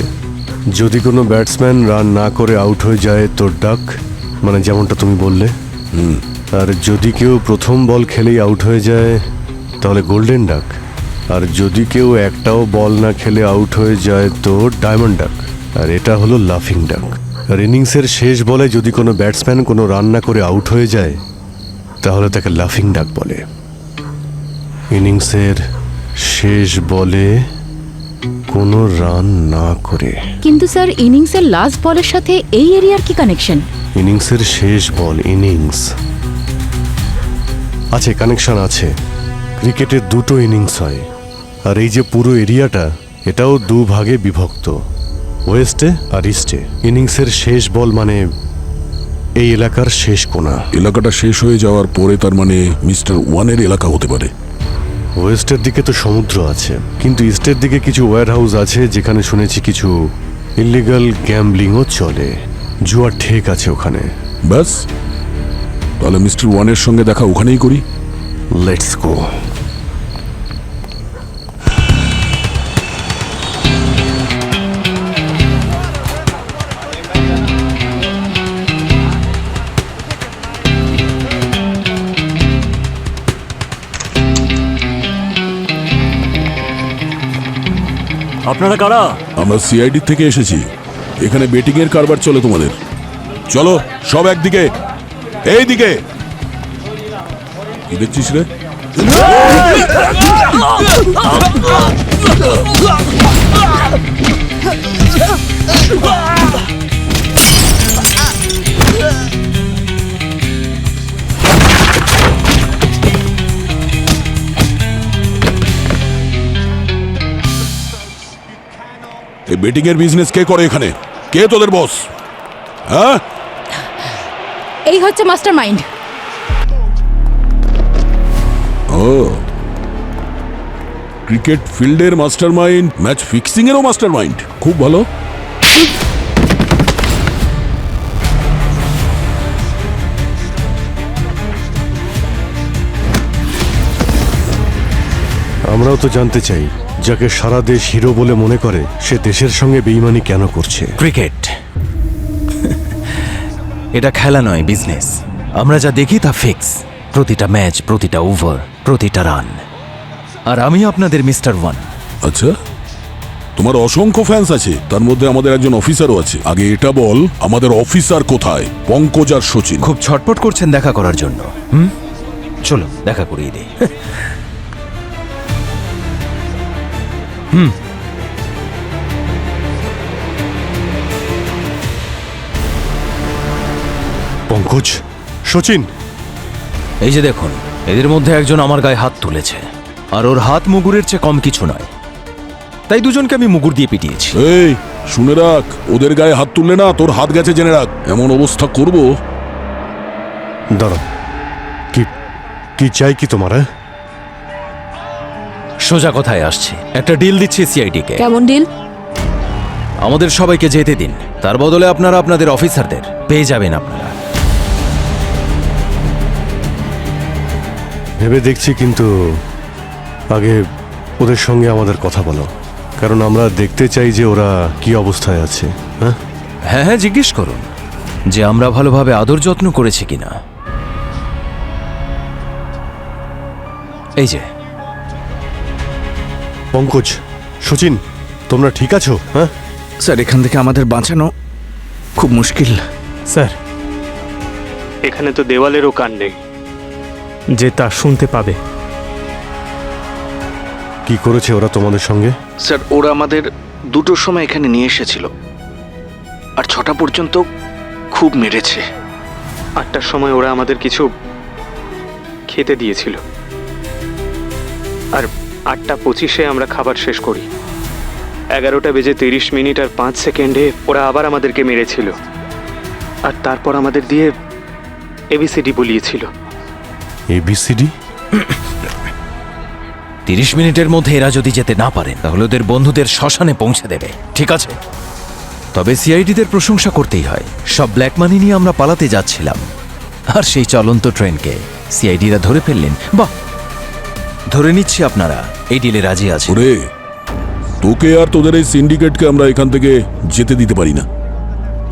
যদি কোনো ব্যাটসম্যান রান না করে আউট হয়ে যায় তোর ডাক, মানে যেমনটা তুমি বললে। আর যদি কেউ প্রথম বল খেলেই আউট হয়ে যায় তাহলে গোল্ডেন ডাক। আর যদি কেউ একটাও বল না খেলে আউট হয়ে যায় তো ডায়মন্ড ডাক। আর এটা হলো লাফিং ডাক। আর ইনিংসের শেষ বলে যদি কোনো ব্যাটসম্যান কোনো রান না করে আউট হয়ে যায় তাহলে তাকে লাফিং ডাক বলে। ইনিংসের শেষ বলে কোনো রান না করে। কিন্তু স্যার ইনিংসের লাস্ট বলের সাথে এই এরিয়ার কি কানেকশন? ইনিংসের শেষ বল, ইনিংস আছে, কানেকশন আছে। ক্রিকেটের দুটো ইনিংস হয়, আর এই যে পুরো এরিয়াটা এটাও দুভাগে বিভক্ত, ওয়েস্টে আর ইস্টে। ইনিংসের শেষ বল মানে এই এলাকার শেষ কোণা। এলাকাটা শেষ হয়ে যাওয়ার পরে তার মানে মিস্টার ওয়ানের এলাকা হতে পারে। ওয়েস্টের দিকে তো সমুদ্র আছে, কিন্তু ইস্টের দিকে কিছু ওয়্যার হাউস আছে যেখানে শুনেছি কিছু ইলিগাল গ্যাম্বলিংও চলে, জুয়ার ঠেক আছে ওখানে। ব্যাস, তাহলে মিস্টার ওয়ানের সঙ্গে দেখা ওখানেই করি। Let's go. আপনারা কারা? আমরা সিআইডি থেকে এসেছি, এখানে বেটিং এর কারবার চলে তোমাদের। চলো সব একদিকে, এই দিকে। কি দেখছিস রে? এই বেটিং এর বিজনেস কে করে এখানে? কে তোদের বস? হ্যাঁ, এই হচ্ছে মাস্টার মাইন্ড। ক্রিকেট ফিল্ডের মাস্টারমাইন্ড, ম্যাচ ফিক্সিং এরও মাস্টারমাইন্ড। খুব ভালো। আমরাও তো জানতে চাই, যাকে সারা দেশ হিরো বলে মনে করে সে দেশের সঙ্গে বেইমানি কেন করছে। ক্রিকেট এটা খেলা নয়, বিজনেস। আমরা যা দেখি তা ফিক্স, প্রতিটা ম্যাচ, প্রতিটা ওভার, প্রতিটা রান। আর আমি আপনাদের মিস্টার ওয়ান। আচ্ছা, তোমার অসংখ্য ফ্যান্স আছে, তার মধ্যে আমাদের একজন অফিসারও আছে। আগে এটা বল, আমাদের অফিসার কোথায়? পঙ্কজ আর সচিন। খুব ছটপট করছেন দেখা করার জন্য। চলো দেখা করিয়ে দিই। পঙ্কজ, সচিন, এই যে দেখুন, এদের মধ্যে একজন আমার গায়ে হাত তুলেছে, আর ওর হাত মুগুরের চেয়ে কম কিছু নয়। তাই দুজনকে আমি মুগুর দিয়ে পিটিয়েছি। এই শুনে রাখ, ওদের গায়ে হাত তুললে না তোর হাত গেছে জেনে রাখ। এমন অবস্থা করব। দাঁড়াও, কি কি চাই কি তোমার? সোজা কথায় আসছি, একটা ডিল দিচ্ছি সিআইডি কে। কেমন ডিল? আমাদের সবাইকে যেতে দিন, তার বদলে আপনারা আপনাদের অফিসারদের পেয়ে যাবেন। আপনারা ভেবে দেখছি, কিন্তু আগে ওদের সঙ্গে আমাদের কথা বলো, কারণ আমরা দেখতে চাই যে ওরা কি অবস্থায় আছে। হ্যাঁ হ্যাঁ হ্যাঁ, জিজ্ঞেস করুন যে আমরা ভালোভাবে আদর যত্ন করেছি কিনা। এই যে পঙ্কজ, সচিন, তোমরা ঠিক আছো? হ্যাঁ স্যার, এখান থেকে আমাদের বাঁচানো খুব মুশকিল। স্যার, এখানে তো দেওয়ালেরও কান নেই যে তা শুনতে পাবে। কি করেছে ওরা তোমাদের সঙ্গে? স্যার, ওরা আমাদের 2টোর সময় এখানে নিয়ে এসেছিল, আর 6টা পর্যন্ত খুব মেরেছে। 8টার সময় ওরা আমাদের কিছু খেতে দিয়েছিল, আর 8:25 আমরা খাবার শেষ করি। 11:30 আর 5 সেকেন্ডে ওরা আবার আমাদেরকে মেরেছিল, আর তারপর আমাদের দিয়ে এবিসিডি বলিয়েছিল। এবিসিডি? 30 মিনিটের মধ্যে এরা যদি যেতে না পারেন, তাহলে ওদের বন্ধুদের শ্মশানে পৌঁছে দেবে, ঠিক আছে? তবে সিআইডিদের প্রশংসা করতেই হয়, সব ব্ল্যাক মানি নিয়ে আমরা পালাতে যাচ্ছিলাম, আর সেই চলন্ত ট্রেনকে সিআইডিরা ধরে ফেললেন। বাহ, ধরে নিচ্ছি আপনারা এই ডিলে রাজি আছে। ওরে, তোকে আর তোদের এই সিন্ডিকেটকে আমরা এখান থেকে যেতে দিতে পারি না।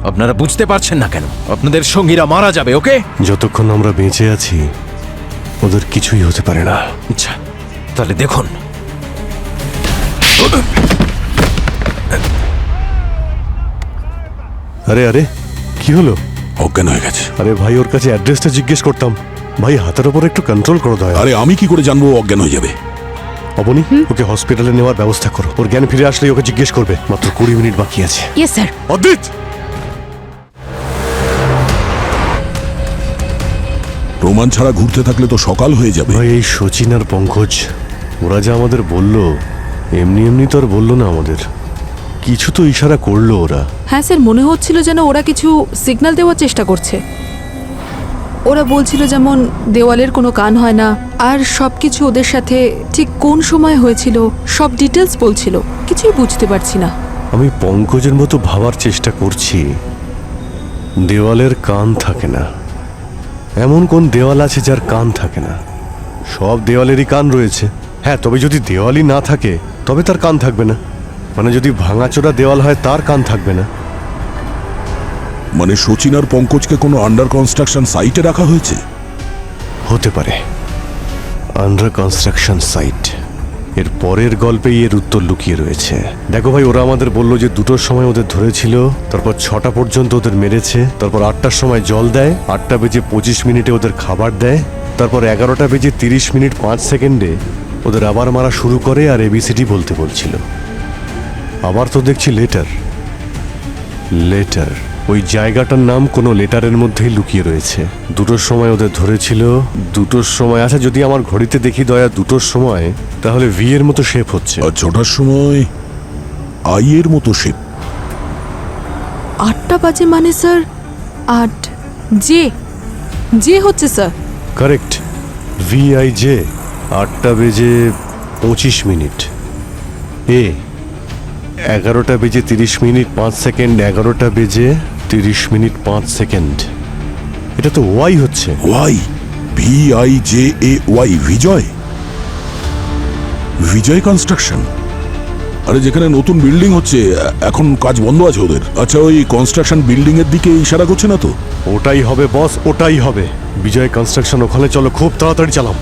আপনারা বুঝতে পারছেন না কেন? আপনাদের সঙ্গীরা মারা যাবে। ওকে, যতক্ষণ আমরা বেঁচে আছি ওদের কিছুই হতে পারে না। আচ্ছা, তাহলে দেখুন। আরে আরে, কি হলো? অজ্ঞান হয়ে গেছে। আরে ভাই, ওর কাছে অ্যাড্রেসটা জিজ্ঞেস করতাম। ভাই, হাতের ওপর একটু কন্ট্রোল করো দয়া। আরে আমি কি করে জানবো অজ্ঞান হয়ে যাবে? অবনী, ওকে হসপিটালে নেওয়ার ব্যবস্থা করো। ওর জ্ঞান ফিরে আসলেই ওকে জিজ্ঞেস করবে। মাত্র 20 মিনিট বাকি আছে। Yes sir. অদ্রিত, প্রমাণ ছাড়া ঘুরতে থাকলে তো সকাল হয়ে যাবে। ভাই, এই সচিন আর পঙ্কজ, ওরা যা আমাদের বললো, এমনি এমনি তো আর বললো না আমাদের, কিছু তো ইশারা করলো ওরা। হ্যাঁ স্যার, মনে হচ্ছিল যেন ওরা কিছু সিগন্যাল দেওয়ার চেষ্টা করছে। ওরা বলছিল যেমন দেওয়ালের কোনো কান হয় না, আর সব কিছু ওদের সাথে ঠিক কোন সময় হয়েছিল সব ডিটেলস বলছিল। কিছুই বুঝতে পারছি না। আমি পঙ্কজের মতো ভাবার চেষ্টা করছি। দেওয়ালের কান থাকে না, এমন কোন দেওয়াল আছে যার কান থাকে না? সব দেওয়ালেরই কান রয়েছে। হ্যাঁ, তবে যদি দেওয়ালই না থাকে তবে তার কান থাকবে না। মানে যদি ভাঙাচোরা দেওয়াল হয় তার কান থাকবে না। মানে সচিন আর পঙ্কজকে কোনো আন্ডার কনস্ট্রাকশন সাইটে রাখা হয়েছে? হতে পারে, আন্ডার কনস্ট্রাকশন সাইট। এর পরের গল্পেই এর উত্তর লুকিয়ে রয়েছে। দেখো ভাই, ওরা আমাদের বললো যে 2টোর সময় ওদের ধরেছিল, তারপর 6টা পর্যন্ত ওদের মেরেছে, তারপর 8টার সময় জল দেয়, 8:25 ওদের খাবার দেয়, তারপর 11:30 5 সেকেন্ডে ওদের আবার মারা শুরু করে, আর এবিসিডি বলতে বলছিল। আবার তো দেখছি লেটার। ওই জায়গাটার নাম কোনো লেটারের মধ্যেই লুকিয়ে রয়েছে। 2টোর সময় ওদের ধরেছিল, 2টোর সময়। আচ্ছা, যদি আমার ঘড়িতে দেখি দয়া 2টোর সময়, তাহলে ভি এর মতো শেপ হচ্ছে। আর 6টার সময় আই এর মতো শেপ। 8টা বাজে মানে স্যার 8 জে হচ্ছে স্যার। কারেক্ট, VIJ, 8:25 এ 11:30:5 11:30:5 এটা তো ওয়াই হচ্ছে। ওয়াই, VIJAY, বিজয়, বিজয় কনস্ট্রাকশন। আরে যেখানে নতুন বিল্ডিং হচ্ছে, এখন কাজ বন্ধ আছে ওদের। আচ্ছা, ওই কনস্ট্রাকশন বিল্ডিং এর দিকে ইশারা করছে না তো? ওটাই হবে বস, ওটাই হবে। বিজয় কনস্ট্রাকশন ওখানে, চলো খুব তাড়াতাড়ি চালাও।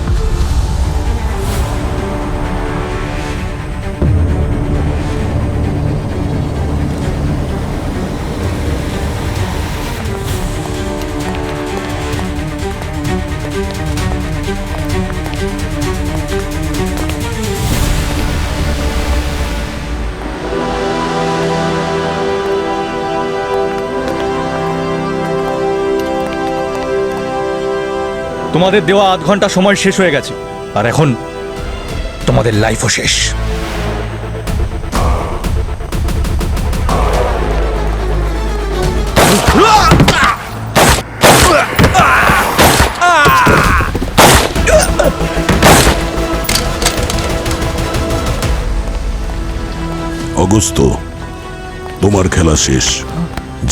তোমাদের দেওয়া আধ ঘন্টা সময় শেষ হয়ে গেছে, আর এখন তোমাদের লাইফও শেষ। অগস্ত, তোমার খেলা শেষ।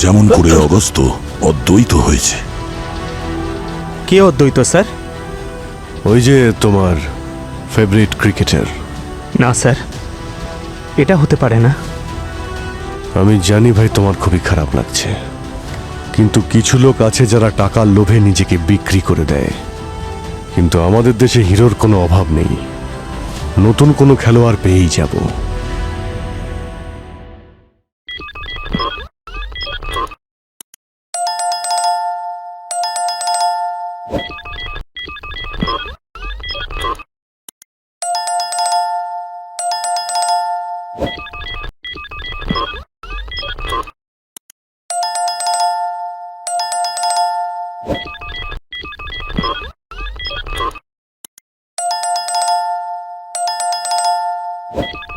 যেমন করে অগস্ত অদ্বৈত হয়েছে। কে অদ্বৈত স্যার? ওই যে তোমার ফেভারিট ক্রিকেটার। না স্যার, এটা হতে পারে না। আমি জানি ভাই তোমার খুবই খারাপ লাগছে, কিন্তু কিছু লোক আছে যারা টাকার লোভে নিজেকে বিক্রি করে দেয়। কিন্তু আমাদের দেশে হিরোর কোনো অভাব নেই, নতুন কোনো খেলোয়াড় পেয়েই যাব। you